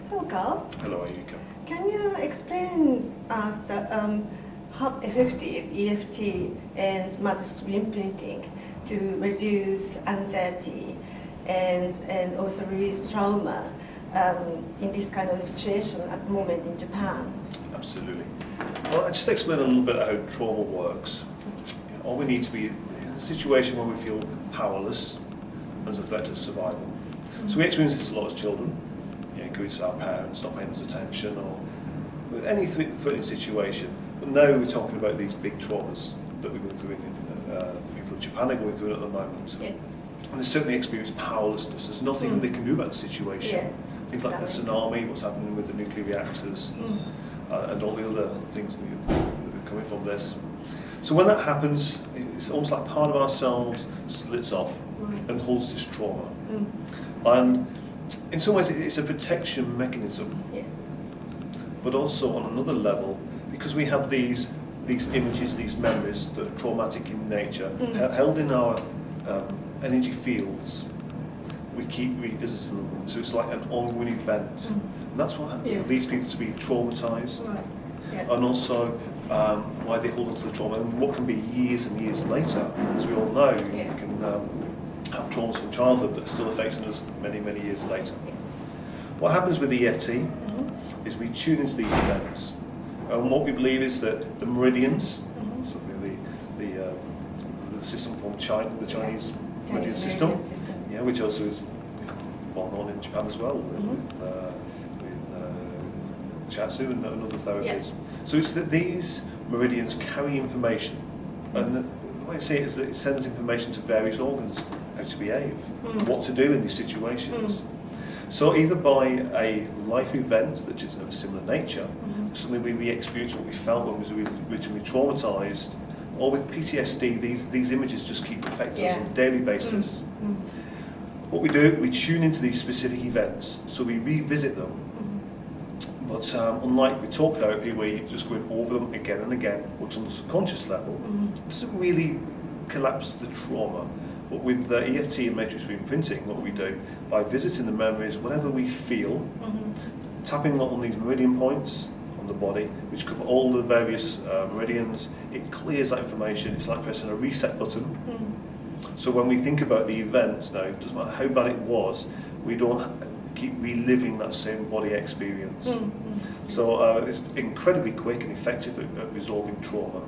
Hello, Carl. Hello, Ayuka. Can you explain us how effective EFT and matrix imprinting to reduce anxiety and also release trauma in this kind of situation at the moment in Japan? Absolutely. Well, I'll just explain a little bit how trauma works. All we need to be in a situation where we feel powerless as a threat to survival. So we experience this a lot as children. It could be our parents not paying us attention or any threatening situation. But now we're talking about these big traumas that we're going through the people in Japan are going through at the moment. Yeah. And they certainly experience powerlessness. There's nothing they can do about the situation. Yeah. Things like the tsunami, what's happening with the nuclear reactors, and all the other things that are coming from this. So when that happens, it's almost like part of ourselves splits off and holds this trauma. And in some ways it's a protection mechanism, but also on another level, because we have these images, these memories that are traumatic in nature, held in our energy fields, we keep revisiting them. So it's like an ongoing event. And that's what leads people to be traumatized. And also why they hold on to the trauma, and what can be years and years later. As we all know, you can have traumas from childhood that are still affecting us many, many years later. What happens with EFT is we tune into these events. And what we believe is that the meridians, so the system from China, the Chinese meridian system, which also is well known in Japan as well, with shiatsu and other therapies. So it's that these meridians carry information, and the way I see it is that it sends information to various organs how to behave, what to do in these situations. So either by a life event that is of a similar nature, something we re-experienced what we felt when we were originally traumatized, or with PTSD, these images just keep affecting us on a daily basis. What we do, we tune into these specific events, so we revisit them. But unlike with talk therapy, where you're just going over them again and again, what's on the subconscious level, it doesn't really collapse the trauma. But with EFT and matrix reimprinting, what we do, by visiting the memories, whatever we feel, tapping on these meridian points on the body, which cover all the various meridians, it clears that information. It's like pressing a reset button. So when we think about the events now, it doesn't matter how bad it was, we don't keep reliving that same body experience. So it's incredibly quick and effective at resolving trauma.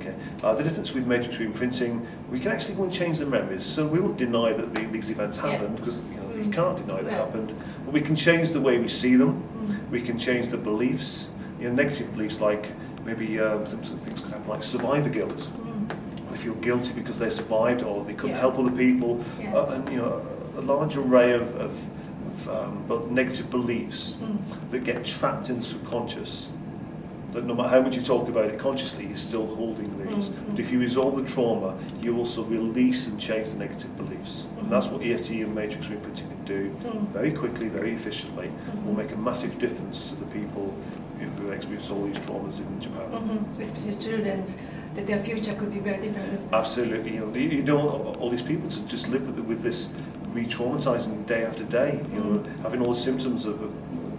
Okay. The difference with matrix reimprinting, we can actually go and change the memories. So we won't deny that these events happened, because you can't deny they happened. But we can change the way we see them. We can change the beliefs. Negative beliefs like maybe some things could happen like survivor guilt. They feel guilty because they survived or they couldn't help other people. And a large array of negative beliefs that get trapped in the subconscious, that no matter how much you talk about it consciously, you're still holding these. But if you resolve the trauma, you also release and change the negative beliefs. And that's what EFT and matrix reimprinting can do very quickly, very efficiently, will make a massive difference to the people who experience all these traumas in Japan. Especially children, that their future could be very different. Absolutely. You don't want all these people to just live with this re-traumatizing day after day, having all the symptoms of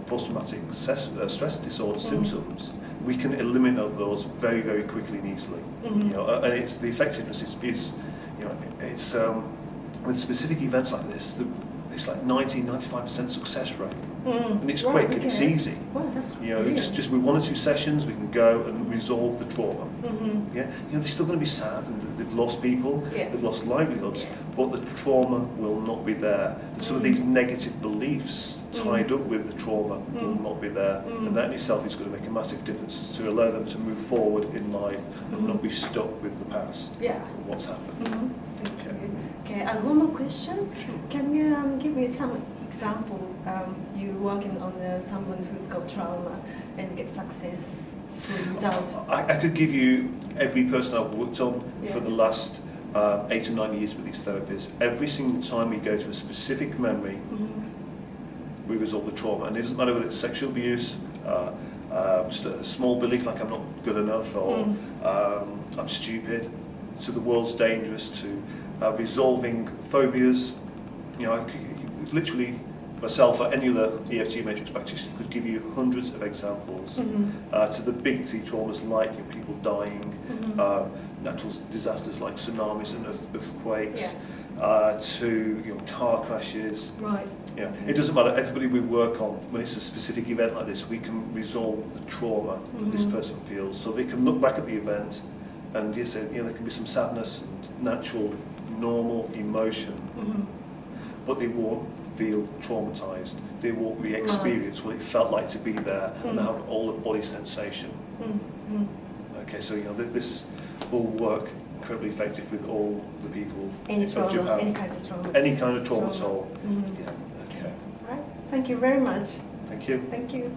post-traumatic stress disorder symptoms. We can eliminate those very, very quickly and easily. And it's the effectiveness is it's with specific events like this, it's like 90-95% success rate, and it's quick and it's easy. Wow, that's just with 1 or 2 sessions, we can go and resolve the trauma. They're still going to be sad, and they've lost people, they've lost livelihoods, but the trauma will not be there. And some of these negative beliefs tied up with the trauma will not be there, and that in itself is going to make a massive difference to allow them to move forward in life and not be stuck with the past and what's happened. Thank you. Okay, and one more question. Can you give me some example? You working on someone who's got trauma and get success result? I could give you every person I've worked on for the last 8 or 9 years with these therapies. Every single time we go to a specific memory, we resolve the trauma. And it doesn't matter whether it's sexual abuse, just a small belief like I'm not good enough, or I'm stupid, to the world's dangerous, to resolving phobias. Literally myself or any other EFT matrix practitioner could give you hundreds of examples to the big T traumas like people dying, natural disasters like tsunamis and earthquakes, to car crashes. Right. It doesn't matter. Everybody we work on, when it's a specific event like this, we can resolve the trauma that this person feels. So they can look back at the event, and yes, there can be some sadness and natural, normal emotion, but they won't feel traumatized. They won't re-experience what it felt like to be there and have all the body sensation. Okay, so this will work incredibly effective with all the people any trauma, of Japan. any kind of trauma. Any kind of trauma at all. Yeah. Okay. Right. Thank you very much. Thank you. Thank you.